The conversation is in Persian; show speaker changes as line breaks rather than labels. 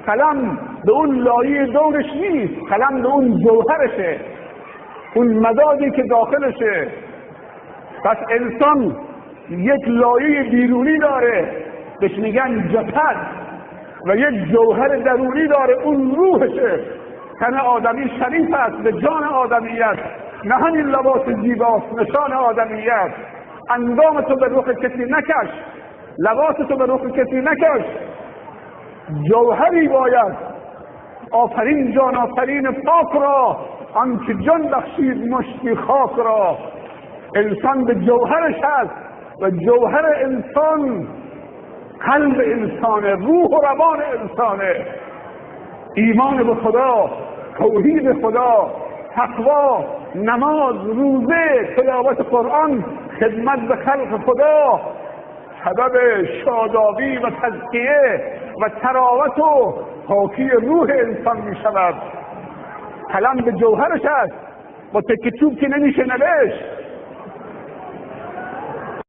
قلم به اون لایه دورش نیست، قلم به اون جوهرشه، اون مدادی که داخلشه. پس انسان یک لایه بیرونی داره بهش میگن جسد و یک جوهر درونی داره، اون روحشه. تن آدمی شریف است به جان آدمیت، نه همین لباس زیباست نشان آدمیت. اندام تو به رخ کسی نکش، لباس تو به رخ کسی نکش، جوهری باید. آفرین جان آفرین پاک را، آنکه جان بخشید مشتی خاک را. انسان به جوهرش هست و جوهر انسان قلب انسانه، روح و روان انسانه. ایمان به خدا، توحید خدا، تقوا، نماز، روزه، تلاوت قرآن، خدمت به خلق خدا سبب شادابی و تزکیه و تراوت و پاکی روح انسان می شود. قلم به جوهرش است، با تکه چوب که نمیشه نوشت.